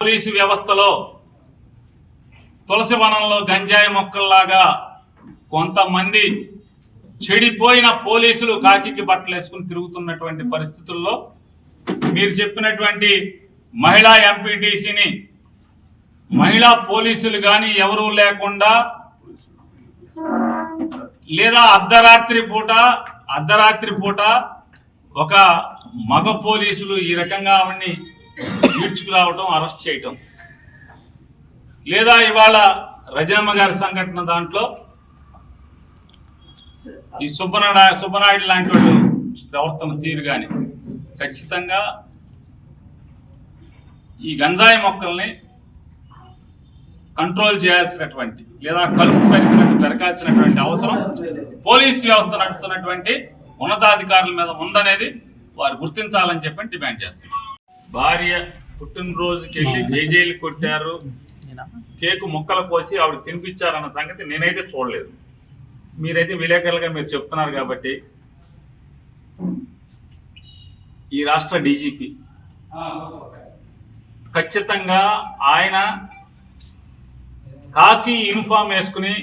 Police వ్యవస్థలో తులసి వనంలో గంజాయి మొక్కల్లాగా కొంతమంది చెడిపోయిన పోలీసులు కాకికి బట్టలు వేసుకుని తిరుగుతున్నటువంటి పరిస్థితుల్లో మీరు చెప్పినటువంటి మహిళా ఎంపీటీసీని మహిళా పోలీసులు కానీ ఎవరూ లేకుండా లేదా అర్ధరాత్రి పూట ఒక మగ పోలీసులు ఈ రకంగా ఆవిడ్ని ఈడ్చుకురావటం, అరెస్ట్ చేయటం, లేదా ఇవాళ రజనమ్మ గారి సంఘటన దాంట్లో ఈ సుబ్బనాయుడు లాంటి వాళ్ళు ప్రవర్తన తీరు కానీ ఖచ్చితంగా ఈ గంజాయి మొక్కల్ని కంట్రోల్ చేయాల్సినటువంటి లేదా కలుపు పెరగాల్సినటువంటి అవసరం పోలీస్ వ్యవస్థ నడుపుతున్నటువంటి ఉన్నతాధికారుల మీద ఉందనేది వారు గుర్తించాలని చెప్పి డిమాండ్ చేస్తారు. భార్య పుట్టినరోజుకి వెళ్ళి జైలు కొట్టారు, కేకు ముక్కలు కోసి ఆవిడ తినిపించారన్న సంగతి నేనైతే చూడలేదు. మీరైతే విలేకరులుగా మీరు చెప్తున్నారు కాబట్టి ఈ రాష్ట్ర డీజీపీ ఖచ్చితంగా ఆయన కాకి యూనిఫామ్ వేసుకుని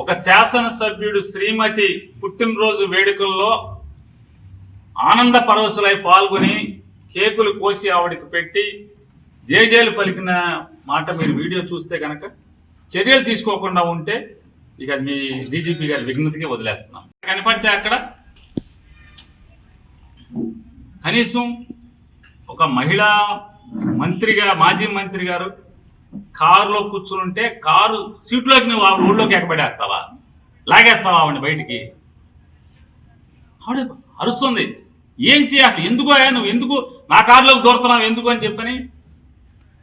ఒక శాసనసభ్యుడు శ్రీమతి పుట్టినరోజు వేడుకల్లో ఆనంద పరవశులై పాల్గొని కేకులు కోసి ఆవిడకి పెట్టి జేజేలు పలికిన మాట మీరు వీడియో చూస్తే కనుక చర్యలు తీసుకోకుండా ఉంటే ఇక మీ డీజీపీ గారి విఘ్నతకి వదిలేస్తున్నాం. కనపడితే అక్కడ కనీసం ఒక మహిళా మంత్రిగా మాజీ మంత్రి గారు కారులో కూర్చుంటే కారు సీట్లోకి నువ్వు ఊళ్ళోకి ఎక్కబడేస్తావా, లాగేస్తావా ఆవిడ బయటికి? ఆవిడ అరుస్తుంది, ఏం చేయాలి, ఎందుకు నువ్వు ఎందుకు నా కారులోకి దూరుతున్నావు ఎందుకు అని చెప్పని,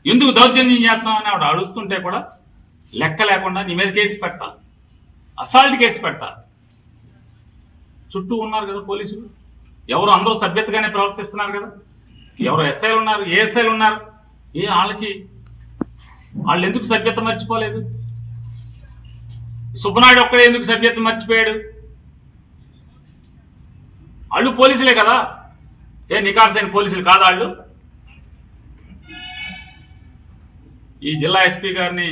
ఎందుకు దౌర్జన్యం చేస్తామని ఆవిడ అడుగుతుంటే కూడా లెక్క లేకుండా నీ మీద కేసు పెడతా, అసాల్ట్ కేసు పెడతా. చుట్టూ ఉన్నారు కదా పోలీసులు, ఎవరు అందరూ సభ్యతగానే ప్రవర్తిస్తున్నారు కదా, ఎవరు ఎస్ఐలు ఉన్నారు, ఏఎస్ఐలు ఉన్నారు, వాళ్ళు ఎందుకు సభ్యత మర్చిపోలేదు? సుబ్బనాయుడు ఒక్కడే ఎందుకు సభ్యత మర్చిపోయాడు? వాళ్ళు పోలీసులే కదా, నికార్సైన పోలీసులు కాదా వాళ్ళు? ఈ జిల్లా ఎస్పీ గారిని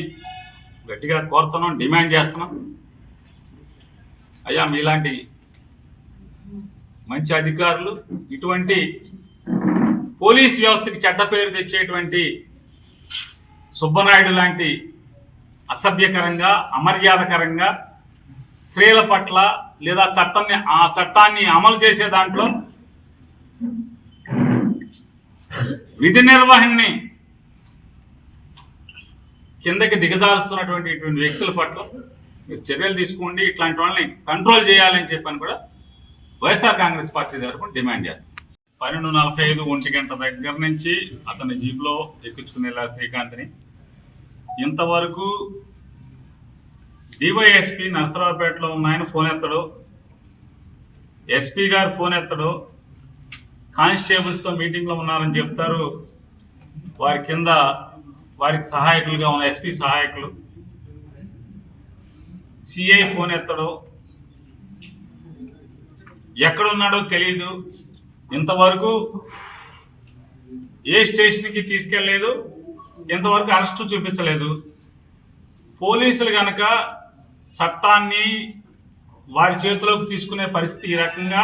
గట్టిగా కోరుతున్నాం, డిమాండ్ చేస్తున్నాం. అయ్యా, మీలాంటి మంచి అధికారులు ఇటువంటి పోలీస్ వ్యవస్థకి చెడ్డ పేరు తెచ్చేటువంటి సుబ్బనాయుడు లాంటి అసభ్యకరంగా అమర్యాదకరంగా స్త్రీల పట్ల లేదా చట్టాన్ని అమలు చేసే దాంట్లో విధి నిర్వహణని కిందకి దిగజారుస్తున్నటువంటి ఇటువంటి వ్యక్తుల పట్ల మీరు చర్యలు తీసుకోండి, ఇట్లాంటి వాళ్ళని కంట్రోల్ చేయాలని చెప్పని కూడా వైఎస్ఆర్ కాంగ్రెస్ పార్టీ తరఫున డిమాండ్ చేస్తాం. 12:45 1 గంట దగ్గర నుంచి అతని జీప్లో ఎక్కించుకుని వెళ్ళారు శ్రీకాంత్ని. ఇంతవరకు డివైఎస్పీ నరసరావుపేటలో ఉన్న ఆయన ఫోన్ ఎత్తడు, ఎస్పీ గారు ఫోన్ ఎత్తడు, కానిస్టేబుల్స్తో మీటింగ్లో ఉన్నారని చెప్తారు. వారి కింద వారికి సహాయకులుగా ఉన్న ఎస్పీ సహాయకులు, సిఐ ఫోన్ ఎత్తడు, ఎక్కడున్నాడో తెలియదు. ఇంతవరకు ఏ స్టేషన్కి తీసుకెళ్లలేదు, ఇంతవరకు అరెస్టు చూపించలేదు. పోలీసులు కనుక చట్టాన్ని వారి చేతిలోకి తీసుకునే పరిస్థితి ఈ రకంగా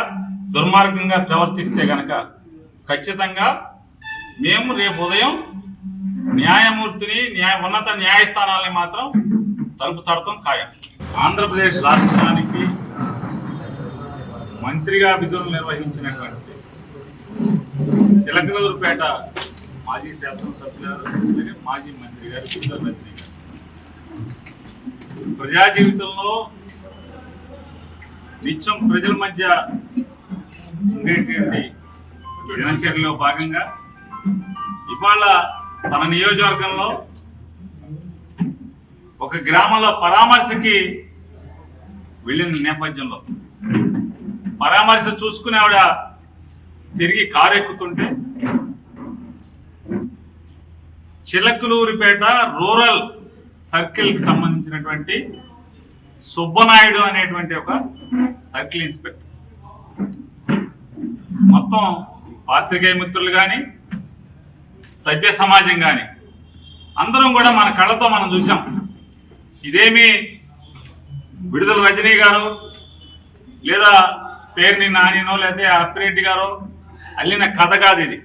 దుర్మార్గంగా ప్రవర్తిస్తే కనుక ఖచ్చితంగా మేము రేపు ఉదయం న్యాయమూర్తిని ఉన్నత న్యాయస్థానాలని మాత్రం తలుపు తడతాం ఖాయం. ఆంధ్రప్రదేశ్ రాష్ట్రానికి మంత్రిగా విధులు నిర్వహించినటువంటి చిలకలూరుపేట మాజీ శాసనసభ్యులు మాజీ మంత్రి గారు ప్రజా జీవితంలో నిత్యం ప్రజల మధ్య ఉండేటువంటి దినచర్యలో భాగంగా ఇవాళ తన నియోజకవర్గంలో ఒక గ్రామంలో పరామర్శకి వెళ్ళిన నేపథ్యంలో పరామర్శ చూసుకుని ఆవిడ తిరిగి కారు ఎక్కుతుంటే చిలకలూరిపేట రూరల్ సర్కిల్కి సంబంధించినటువంటి సుబ్బనాయుడు అనేటువంటి ఒక సర్కిల్ ఇన్స్పెక్టర్ మొత్తం పాత్రికేయ మిత్రులు కానీ సభ్య సమాజం కానీ అందరం కూడా మన కళ్ళతో మనం చూసాం. ఇదేమి విడుదల రజనీ గారు లేదా పేరుని నానినో లేదా అప్పిరెడ్డి గారో అల్లిన కథ కాదు. ఇది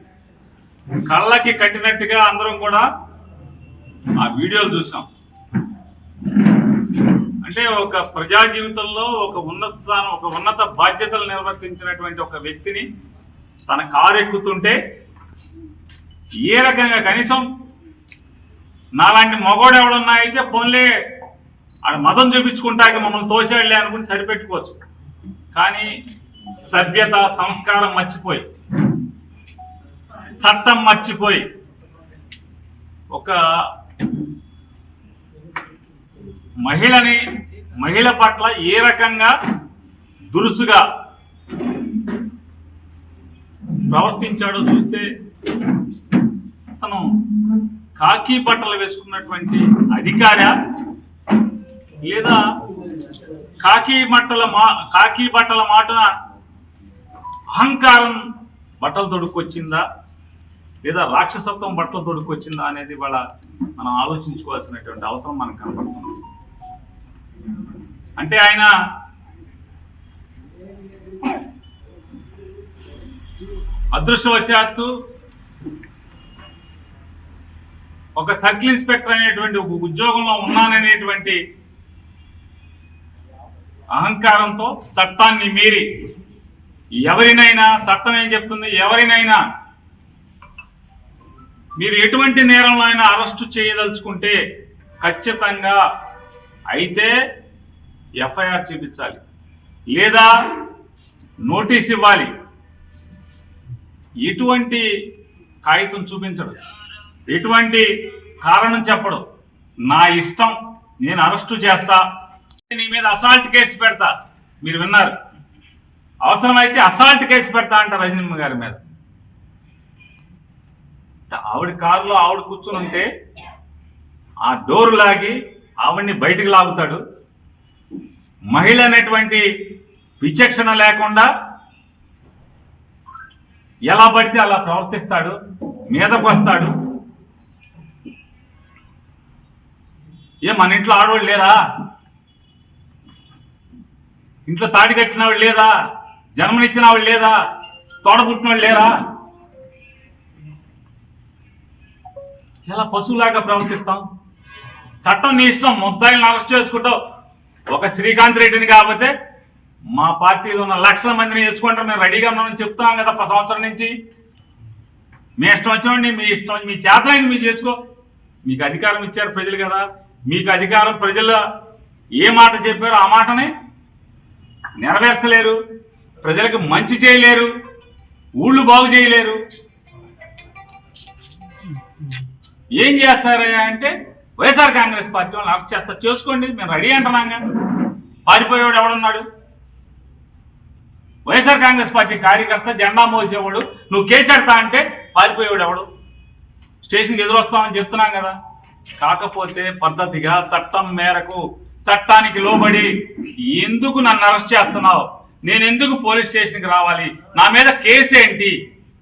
కళ్ళకి కట్టినట్టుగా అందరం కూడా ఆ వీడియోలు చూసాం. అంటే ఒక ప్రజా జీవితంలో ఒక ఉన్నత స్థానం, ఒక ఉన్నత బాధ్యతలు నిర్వర్తించినటువంటి ఒక వ్యక్తిని తన కారు ఎక్కుతుంటే ఏ రకంగా కనీసం నాలాంటి మగోడు ఎవడన్నా అయితే పోన్లే ఆడ మతం చూపించుకుంటాక మమ్మల్ని తోసేళ్లే అనుకుని సరిపెట్టుకోవచ్చు. కానీ సభ్యత సంస్కారం మర్చిపోయి, చట్టం మర్చిపోయి ఒక మహిళ పట్ల ఏ రకంగా దురుసుగా ప్రవర్తించాడో చూస్తే తను కాకి బట్టలు వేసుకున్నటువంటి అధికార లేదా కాకి బట్టల మాటన అహంకారం బట్టలు తొడుక్కొచ్చిందా లేదా రాక్షసత్వం బట్టలు తొడుక్కొచ్చిందా అనేది వాళ్ళ మనం ఆలోచించుకోవాల్సినటువంటి అవసరం మనకు కనపడుతుంది. అంటే ఆయన అదృష్టవశాత్తు ఒక సర్కిల్ ఇన్స్పెక్టర్ అనేటువంటి ఒక ఉద్యోగంలో ఉన్నాననేటువంటి అహంకారంతో చట్టాన్ని మీరి ఎవరినైనా, చట్టం ఏం చెప్తుంది, ఎవరినైనా మీరు ఎటువంటి నేరంలో అయినా అరెస్టు చేయదలుచుకుంటే ఖచ్చితంగా అయితే ఎఫ్ఐఆర్ చూపించాలి లేదా నోటీస్ ఇవ్వాలి. ఎటువంటి కాగితం చూపించడు, ఎటువంటి కారణం చెప్పడు. నా ఇష్టం, నేను అరెస్టు చేస్తా, నీ మీద అసాల్ట్ కేసు పెడతా. మీరు విన్నారు, అవసరమైతే అసాల్ట్ కేసు పెడతా అంట రజనీమ్మ గారి మీద. ఆవిడ కారులో ఆవిడ కూర్చుని ఉంటే ఆ డోరు లాగి ఆవిడ్ని బయటికి లాగుతాడు. మహిళ అనేటువంటి విచక్షణ లేకుండా ఎలా పడితే అలా ప్రవర్తిస్తాడు, మీదకు వస్తాడు. మన ఇంట్లో ఆడవాళ్ళు లేరా? ఇంట్లో తాడి కట్టిన వాళ్ళు లేదా? జన్మనిచ్చిన వాళ్ళు లేదా? తోడబుట్టిన వాళ్ళు లేరా? ఎలా పశువులాగా ప్రవర్తిస్తాం? చట్టం నీ ఇష్టం, ముద్దాయిలను అరెస్ట్ చేసుకుంటావు. ఒక శ్రీకాంత్ రెడ్డిని కాకపోతే మా పార్టీలో ఉన్న లక్షల మందిని వేసుకుంటారు, మేము రెడీగా ఉన్నామని చెప్తున్నాం కదా సంవత్సరం నుంచి. మీ ఇష్టం వచ్చినండి, మీ ఇష్టం, మీ చేతలైంది మీరు చేసుకో. మీకు అధికారం ఇచ్చారు ప్రజలు కదా, మీకు అధికారం ప్రజలు ఏ మాట చెప్పారో ఆ మాటని నెరవేర్చలేరు, ప్రజలకు మంచి చేయలేరు, ఊళ్ళు బాగు చేయలేరు. ఏం చేస్తారయ్యా అంటే వైఎస్ఆర్ కాంగ్రెస్ పార్టీ వాళ్ళని అరెస్ట్ చేస్తారు, చేసుకోండి, మేము రెడీ అంటున్నాగా. పారిపోయేవాడు ఎవడున్నాడు? వైఎస్ఆర్ కాంగ్రెస్ పార్టీ కార్యకర్త జెండా మోసేవాడు నువ్వు కేసెడతా అంటే పారిపోయేవాడు ఎవడు? స్టేషన్కి ఎదురొస్తామని చెప్తున్నాం కదా. కాకపోతే పద్ధతిగా చట్టం మేరకు, చట్టానికి లోబడి ఎందుకు నన్ను అరెస్ట్ చేస్తున్నావు, నేను ఎందుకు పోలీస్ స్టేషన్కి రావాలి, నా మీద కేసు ఏంటి,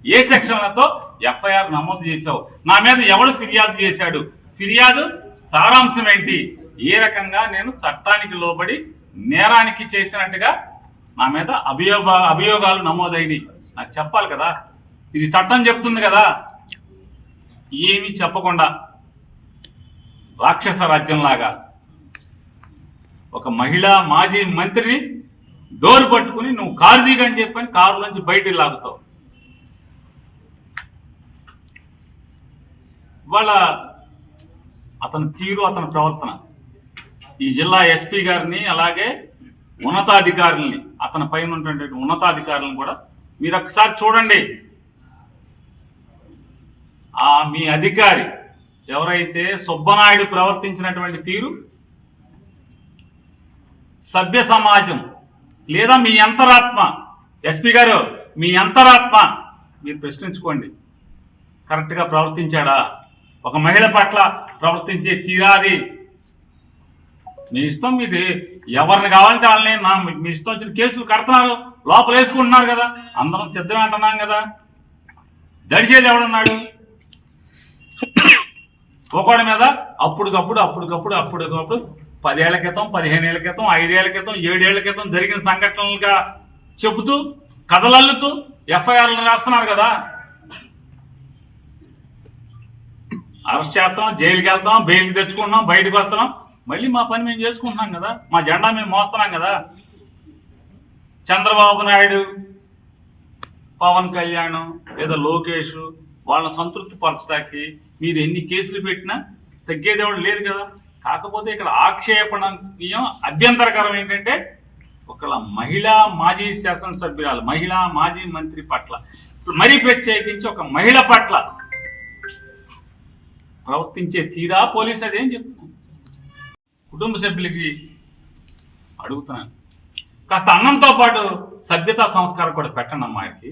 ఏ సెక్షన్లతో ఎఫ్ఐఆర్ నమోదు చేశావు, నా మీద ఎవడు ఫిర్యాదు చేశాడు, ఫిర్యాదు సారాంశం ఏంటి, ఏ రకంగా నేను చట్టానికి లోబడి నేరానికి చేసినట్టుగా నా మీద అభియోగాలు నమోదైనవి నాకు చెప్పాలి కదా. ఇది చట్టం చెప్తుంది కదా. ఏమీ చెప్పకుండా రాక్షస రాజ్యంలాగా ఒక మహిళా మాజీ మంత్రిని డోర్ పట్టుకుని నువ్వు కారు దిగని చెప్పని కారులోంచి బయటికి లాగుతావు. ఇవాళ అతని తీరు, అతని ప్రవర్తన ఈ జిల్లా ఎస్పీ గారిని అలాగే ఉన్నతాధికారుల్ని, అతని పైన ఉన్నటువంటి ఉన్నతాధికారులను కూడా మీరు ఒకసారి చూడండి. మీ అధికారి ఎవరైతే సుబ్బనాయుడు ప్రవర్తించినటువంటి తీరు, సభ్య సమాజం లేదా మీ అంతరాత్మ, ఎస్పీ గారు మీ అంతరాత్మ మీరు ప్రశ్నించుకోండి. కరెక్ట్గా ప్రవర్తించాడా? ఒక మహిళ పట్ల ప్రవర్తించే తీరాది మీ ఇష్టం. మీరు ఎవరిని కావాలంటే వాళ్ళని మీ ఇష్టం వచ్చిన కేసులు కడుతున్నారు, లోపల వేసుకుంటున్నారు కదా, అందరం సిద్ధమే అంటున్నాం కదా. దడిచేది ఎవడున్నాడు? ఒకడి మీద అప్పటికప్పుడు 10 ఏళ్ల క్రితం, 15 ఏళ్ల క్రితం, 5 ఏళ్ల క్రితం, 7 ఏళ్ల క్రితం జరిగిన సంఘటనలుగా చెబుతూ కథలల్లుతూ ఎఫ్ఐఆర్లు రాస్తున్నారు కదా. అరెస్ట్ చేస్తాం, జైలుకి వెళ్తాం, బెయిల్కి తెచ్చుకుంటున్నాం, బయటకు వస్తున్నాం, మళ్ళీ మా పని మేము చేసుకుంటున్నాం కదా, మా జెండా మేము మోస్తున్నాం కదా. చంద్రబాబు నాయుడు, పవన్ కళ్యాణ్ లేదా లోకేష్ వాళ్ళని సంతృప్తి పరచడానికి మీరు ఎన్ని కేసులు పెట్టినా తగ్గేదేవాడు లేదు కదా. కాకపోతే ఇక్కడ ఆక్షేపణీయం, అభ్యంతరకరం ఏంటంటే ఒక మహిళా మాజీ శాసనసభ్యురాలు, మహిళా మాజీ మంత్రి పట్ల, మరీ ప్రత్యేకించి ఒక మహిళ పట్ల ప్రవర్తించే తీరా పోలీసు అదేం చెప్తున్నాను. కుటుంబ సభ్యులకి అడుగుతున్నాను, కాస్త అన్నంతో పాటు సభ్యతా సంస్కారం కూడా పెట్టండి అమ్మాయికి.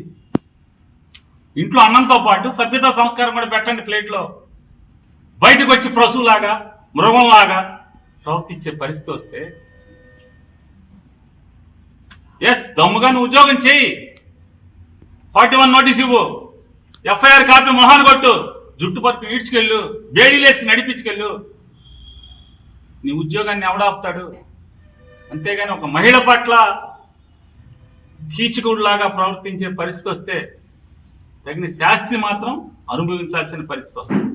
ఇంట్లో అన్నంతో పాటు సభ్యతా సంస్కారం కూడా పెట్టండి ప్లేట్లో. బయటకు వచ్చి పశువులాగా, మృగంలాగా ప్రవర్తించే పరిస్థితి వస్తే దమ్ముగా నువ్వు ఉద్యోగం చేయి, 41 నోటీస్ ఇవ్వు, ఎఫ్ఐఆర్ కాపీ మొహాన్ని కొట్టు, జుట్టు పరుపు ఈడ్చుకెళ్ళు, బేడీలేసి నడిపించుకెళ్ళు. నీ ఉద్యోగాన్ని ఎవడాపుతాడు? అంతేగాని ఒక మహిళ పట్ల కీచకుడిలాగా ప్రవర్తించే పరిస్థితి వస్తే తగిన శాస్తి మాత్రం అనుభవించాల్సిన పరిస్థితి వస్తుంది.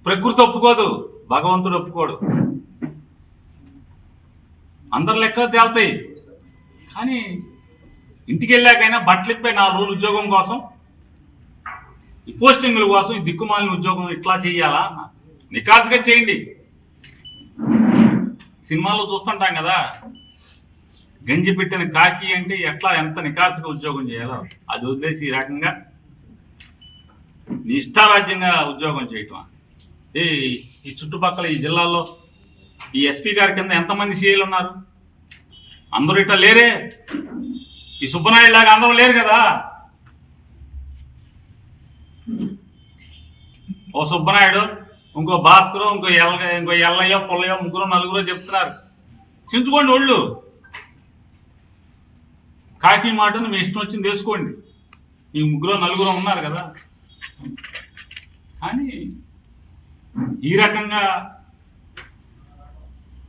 ప్రకృతి ఒప్పుకోదు, భగవంతుడు ఒప్పుకోడు. అందరు లెక్కలు తేలుతాయి, కానీ ఇంటికి వెళ్ళాకైనా బట్టలిప్పే 4 రోజులు ఉద్యోగం కోసం, ఈ పోస్టింగుల కోసం, ఈ దిక్కుమాలిన ఉద్యోగం ఇట్లా చేయాలా? నికాల్స్గా చేయండి. సినిమాల్లో చూస్తుంటాం కదా, గంజి పెట్టిన కాకి అంటే ఎట్లా ఎంత నికాల్స్గా ఉద్యోగం చేయాలో అది వదిలేసి ఈ రకంగా నీ ఇష్టారాజ్యంగా ఉద్యోగం చేయటం. ఈ చుట్టుపక్కల ఈ జిల్లాల్లో ఈ ఎస్పీ గారి కింద ఎంతమంది సీఏలు ఉన్నారు? అందరూ ఇట్లా లేరే. ఈ సుబ్బనాయుడు లాగా అందరూ లేరు కదా. ఓ సుబ్బనాయుడు, ఇంకో భాస్కరు, ఇంకో ఎల్లయ్యో పుల్లయ్యో, 3-4 చెప్తున్నారు. చించుకోండి ఒళ్ళు. కాకి మాటను మీ ఇష్టం వచ్చింది వేసుకోండి. ఈ 3-4 ఉన్నారు కదా. కానీ ఈ రకంగా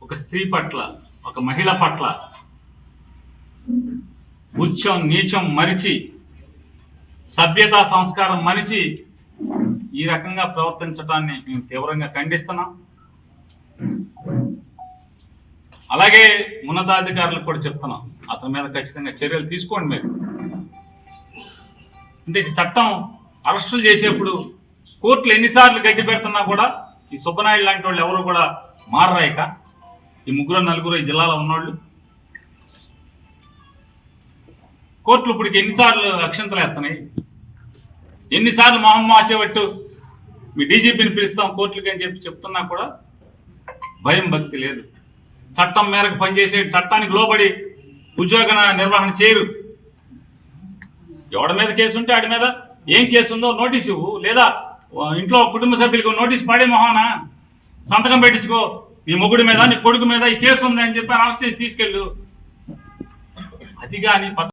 ఒక స్త్రీ పట్ల, ఒక మహిళ పట్ల ఉచ్చం నీచం మరిచి, సభ్యతా సంస్కారం మరిచి ఈ రకంగా ప్రవర్తించడాన్ని మేము తీవ్రంగా ఖండిస్తున్నాం. అలాగే ఉన్నతాధికారులకు కూడా చెప్తున్నాం, అతని మీద ఖచ్చితంగా చర్యలు తీసుకోండి. మీరు అంటే చట్టం అరెస్టులు చేసేప్పుడు కోర్టులు ఎన్నిసార్లు గడ్డి పెడుతున్నా కూడా ఈ సుబ్బనాయుడు లాంటి వాళ్ళు ఎవరు కూడా మారరాయిక. ఈ 3-4 ఈ జిల్లాలో ఉన్నవాళ్ళు కోర్టులు ఇప్పటికి ఎన్నిసార్లు అక్షంతలు వేస్తున్నాయి, ఎన్నిసార్లు మొహమ్మ చేపట్టు మీ డీజీపీని పిలుస్తాం కోర్టులకి అని చెప్తున్నా కూడా భయం భక్తి లేదు. చట్టం మేరకు పనిచేసే, చట్టానికి లోబడి ఉద్యోగ నిర్వహణ చేయరు. ఎవడి మీద కేసు ఉంటే వాడి మీద ఏం కేసు ఉందో నోటీస్ ఇవ్వు, లేదా ఇంట్లో కుటుంబ సభ్యులకు నోటీస్ పడే మొహాన సంతకం పెట్టించుకో, నీ మొగుడి మీద, నీ కొడుకు మీద ఈ కేసు ఉంది అని చెప్పి అరెస్ట్ చేసి తీసుకెళ్ళు. అది కానీ